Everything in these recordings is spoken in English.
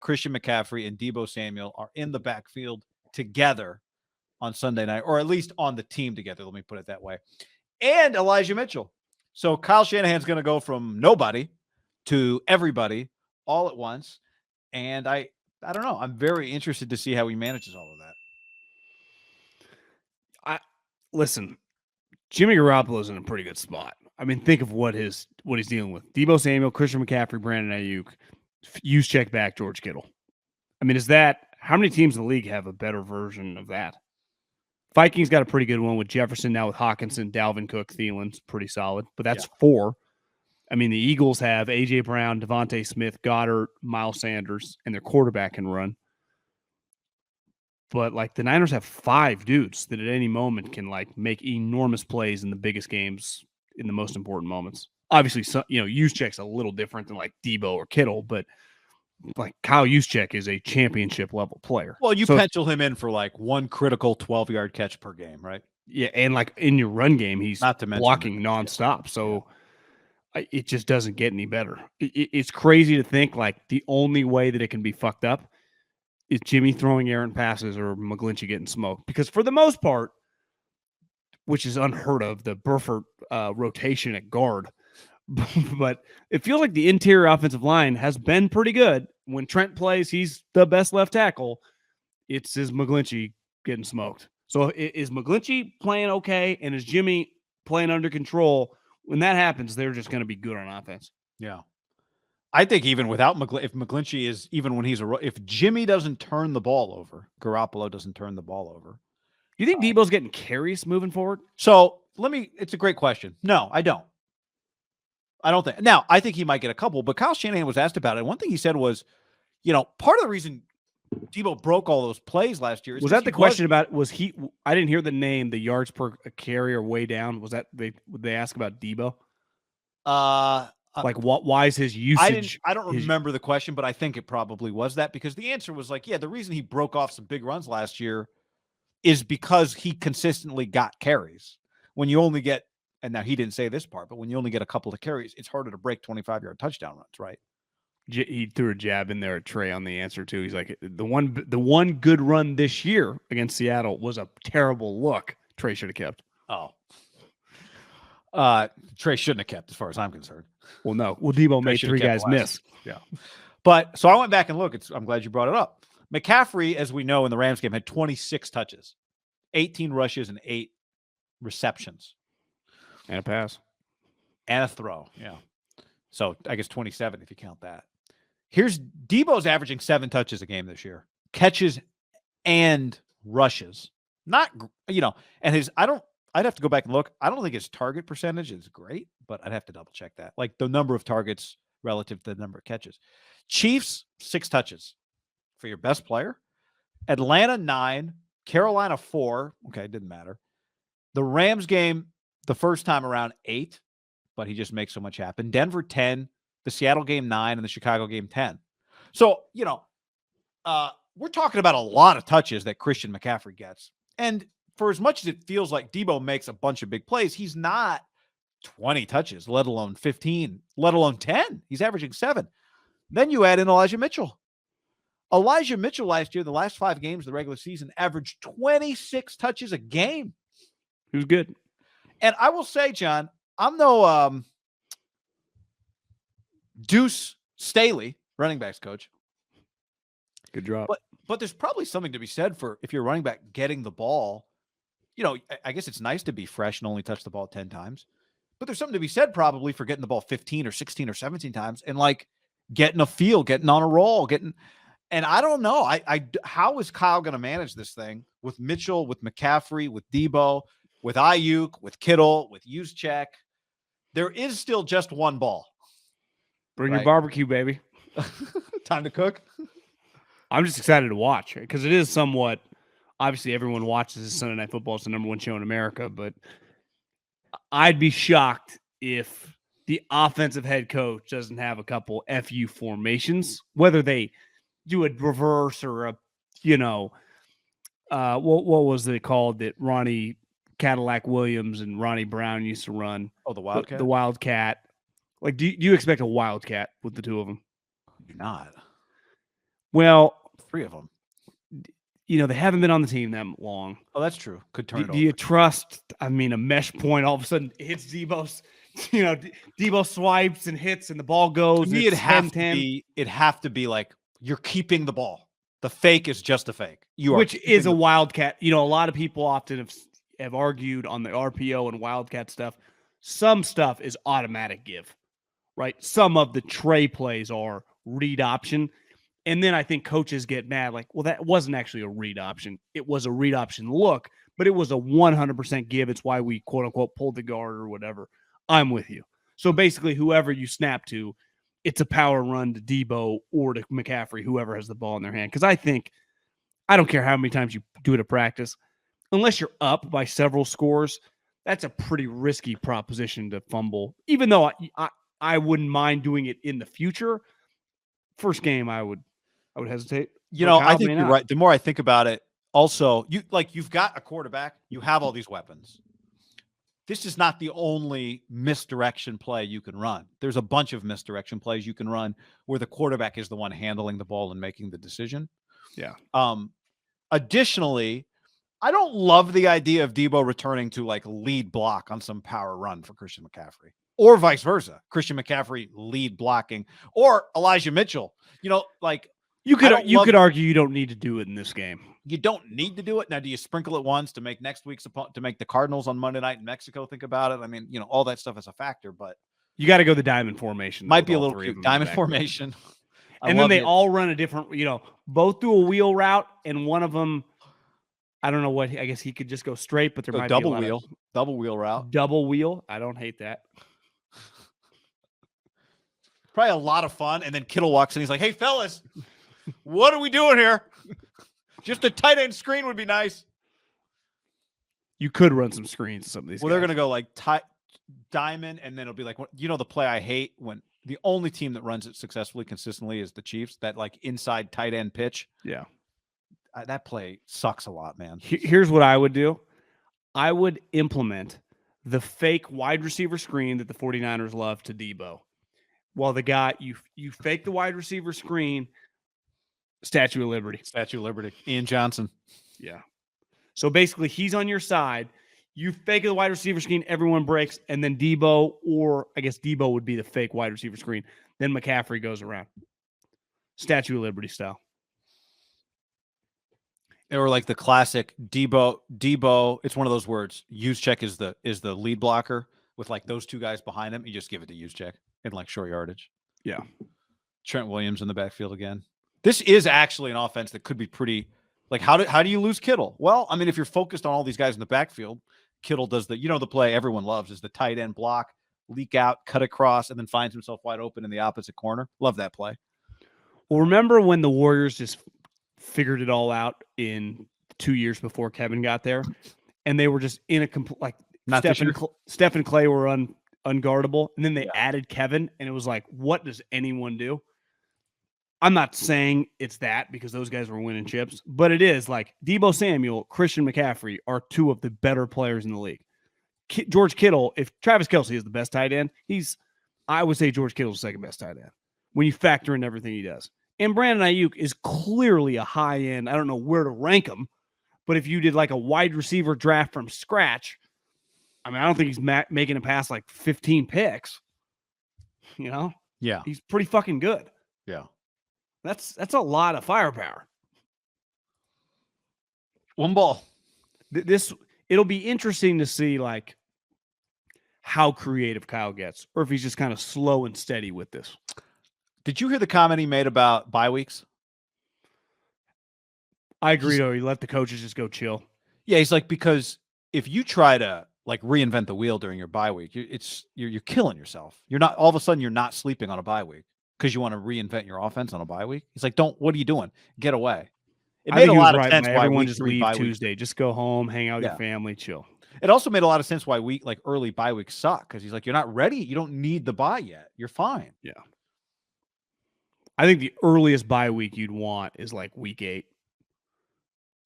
Christian McCaffrey, and Deebo Samuel are in the backfield together on Sunday night, or at least on the team together. Let me put it that way. And Elijah Mitchell. So Kyle Shanahan's going to go from nobody to everybody all at once. And I don't know. I'm very interested to see how he manages all of that. Listen, Jimmy Garoppolo's in a pretty good spot. I mean, think of what he's dealing with. Deebo Samuel, Christian McCaffrey, Brandon Ayuk, use check back George Kittle. I mean, how many teams in the league have a better version of that? Vikings got a pretty good one with Jefferson, now with Hawkinson, Dalvin Cook, Thielen's pretty solid, but that's 4. I mean, the Eagles have A.J. Brown, Devontae Smith, Goddard, Miles Sanders, and their quarterback can run. But, like, the Niners have 5 dudes that at any moment can, like, make enormous plays in the biggest games in the most important moments. Obviously, Juszczyk's a little different than, like, Deebo or Kittle, but like Kyle Juszczyk is a championship level player. Well, you pencil him in for like one critical 12-yard catch per game, right? Yeah, and like in your run game, he's not to blocking nonstop. So it just doesn't get any better. It's crazy to think like the only way that it can be fucked up is Jimmy throwing errant passes or McGlinchey getting smoked. Because for the most part, which is unheard of, the Burford rotation at guard. But it feels like the interior offensive line has been pretty good. When Trent plays, he's the best left tackle. Is McGlinchey getting smoked. So is McGlinchey playing okay, and is Jimmy playing under control? When that happens, they're just going to be good on offense. Yeah. I think even without if McGlinchey is, even when if Jimmy doesn't turn the ball over, Garoppolo doesn't turn the ball over. Do you think Deebo's getting carries moving forward? So it's a great question. No, I don't. I don't think. Now, I think he might get a couple, but Kyle Shanahan was asked about it. One thing he said was, part of the reason Deebo broke all those plays last year is was that the question about I didn't hear the name, the yards per carry are way down. Was that would they ask about Deebo? Like why is his usage? I don't remember the question, but I think it probably was that, because the answer was like, the reason he broke off some big runs last year is because he consistently got carries. When you only get, and now he didn't say this part, but when you only get a couple of carries, it's harder to break 25-yard touchdown runs, right? He threw a jab in there at Trey on the answer too. He's like, the one good run this year against Seattle was a terrible look. Trey should have kept. Oh, Trey shouldn't have kept, as far as I'm concerned. Well, no. Well, Deebo made 3 guys miss. Yeah, but so I went back and looked. I'm glad you brought it up. McCaffrey, as we know in the Rams game, had 26 touches, 18 rushes, and 8 receptions. And a pass. And a throw, yeah. So I guess 27 if you count that. Here's Deebo's averaging 7 touches a game this year. Catches and rushes. Not, and I'd have to go back and look. I don't think his target percentage is great, but I'd have to double check that. Like the number of targets relative to the number of catches. Chiefs, 6 touches for your best player. Atlanta, 9. Carolina, 4. Okay, it didn't matter. The Rams game, the first time around, 8, but he just makes so much happen. Denver, 10. The Seattle game, 9. And the Chicago game, 10. So, we're talking about a lot of touches that Christian McCaffrey gets. And for as much as it feels like Deebo makes a bunch of big plays, he's not 20 touches, let alone 15, let alone 10. He's averaging 7. Then you add in Elijah Mitchell. Elijah Mitchell last year, the last 5 games of the regular season, averaged 26 touches a game. He was good. And I will say, John, I'm no Deuce Staley, running backs coach. Good drop. But there's probably something to be said for, if you're a running back, getting the ball. I guess it's nice to be fresh and only touch the ball 10 times. But there's something to be said probably for getting the ball 15 or 16 or 17 times and like getting a feel, getting on a roll, and I don't know. How is Kyle going to manage this thing with Mitchell, with McCaffrey, with Deebo, with Ayuk, with Kittle, with Juszczyk? There is still just one ball. Bring your barbecue, baby. Time to cook. I'm just excited to watch because it is somewhat, obviously everyone watches this Sunday Night Football. It's the number 1 show in America, but I'd be shocked if the offensive head coach doesn't have a couple FU formations, whether they do a reverse or a, what was it called that Ronnie Cadillac Williams and Ronnie Brown used to run? Oh, the Wildcat? The Wildcat. Like, do you expect a Wildcat with the two of them? I do not. Well, 3 of them. They haven't been on the team that long. Oh, that's true. Could turn it over. Do you trust? I mean, a mesh point all of a sudden hits Debo's. Debo swipes and hits, and the ball goes. To me, it'd have to be like you're keeping the ball. The fake is just a fake. Which is a wildcat. A lot of people often have argued on the RPO and wildcat stuff. Some stuff is automatic give, right? Some of the tray plays are read option. And then I think coaches get mad, like, well, that wasn't actually a read option. It was a read option look, but it was a 100% give. It's why we, quote unquote, pulled the guard or whatever. I'm with you. So basically, whoever you snap to, it's a power run to Debo or to McCaffrey, whoever has the ball in their hand. Because I don't care how many times you do it at practice, unless you're up by several scores, that's a pretty risky proposition to fumble. Even though I wouldn't mind doing it in the future, first game I would hesitate. I think you're right. The more I think about it, also, you've got a quarterback, you have all these weapons. This is not the only misdirection play you can run. There's a bunch of misdirection plays you can run where the quarterback is the one handling the ball and making the decision. Yeah. Additionally, I don't love the idea of Debo returning to lead block on some power run for Christian McCaffrey, or vice versa. Christian McCaffrey lead blocking, or Elijah Mitchell. You could argue you don't need to do it in this game. You don't need to do it. Now, do you sprinkle it once to make next week's to make the Cardinals on Monday night in Mexico think about it? I mean, all that stuff is a factor, but you got to go the diamond formation. Might be a little cute. Diamond formation. And then they all run a different, both do a wheel route, and one of them, I don't know what, I guess he could just go straight, but there might double be wheel, double wheel route. Double wheel. I don't hate that. Probably a lot of fun. And then Kittle walks in. He's like, hey, fellas, what are we doing here? Just a tight end screen would be nice. You could run some screens to some of these guys. They're going to go diamond, and then it'll be the play I hate when the only team that runs it successfully, consistently is the Chiefs, that inside tight end pitch. Yeah. That play sucks a lot, man. Here's what I would do. I would implement the fake wide receiver screen that the 49ers love to Debo. While the guy, you fake the wide receiver screen, Statue of Liberty. Statue of Liberty. Ian Johnson. Yeah. So basically, he's on your side. You fake the wide receiver screen, everyone breaks, and then Debo, or I guess Debo would be the fake wide receiver screen. Then McCaffrey goes around. Statue of Liberty style. Or the classic Debo. It's one of those words. Juszczyk is the lead blocker with those two guys behind him. You just give it to Juszczyk in short yardage. Yeah. Trent Williams in the backfield again. This is actually an offense that could be pretty. How do you lose Kittle? Well, I mean, if you're focused on all these guys in the backfield, Kittle does the play everyone loves is the tight end block, leak out, cut across, and then finds himself wide open in the opposite corner. Love that play. Well, remember when the Warriors just figured it all out in 2 years before Kevin got there, and they were just in a complete Steph and Clay were unguardable, and then they added Kevin, and it was what does anyone do? I'm not saying it's that because those guys were winning chips, but it is Debo Samuel, Christian McCaffrey are two of the better players in the league. George Kittle, if Travis Kelce is the best tight end, I would say George Kittle's the second best tight end when you factor in everything he does. And Brandon Ayuk is clearly a high end. I don't know where to rank him, but if you did a wide receiver draft from scratch, I mean, I don't think he's making it past 15 picks. Yeah. He's pretty fucking good. Yeah. That's a lot of firepower. One ball. It'll be interesting to see how creative Kyle gets, or if he's just kind of slow and steady with this. Did you hear the comment he made about bye weeks? I agree. Though he let the coaches just go chill. Yeah, he's because if you try to reinvent the wheel during your bye week, you're killing yourself. You're not all of a sudden you're not sleeping on a bye week because you want to reinvent your offense on a bye week. He's what are you doing? Get away. It made a lot of sense why everyone just leave Tuesday. Just go home, hang out with your family, chill. It also made a lot of sense why early bye weeks suck because he's you're not ready. You don't need the bye yet. You're fine. Yeah. I think the earliest bye week you'd want is week 8.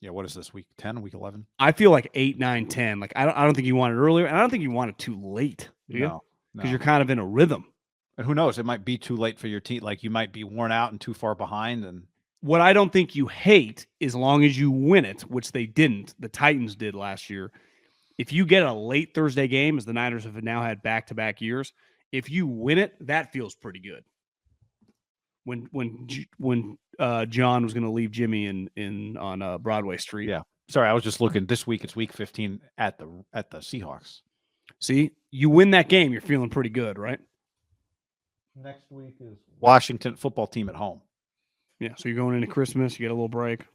Yeah, what is this, week 10, week 11? I feel 8, 9, 10. I don't think you want it earlier, and I don't think you want it too late. No. Because you're kind of in a rhythm. And who knows? It might be too late for your team. You might be worn out and too far behind, and What I don't think you hate, as long as you win it, which they didn't, the Titans did last year. If you get a late Thursday game, as the Niners have now had back-to-back years, if you win it, that feels pretty good. When John was going to leave Jimmy on Broadway Street. Yeah. Sorry, I was just looking. This week it's week 15 at the Seahawks. See, you win that game, you're feeling pretty good, right? Next week is Washington football team at home. Yeah, so you're going into Christmas, you get a little break.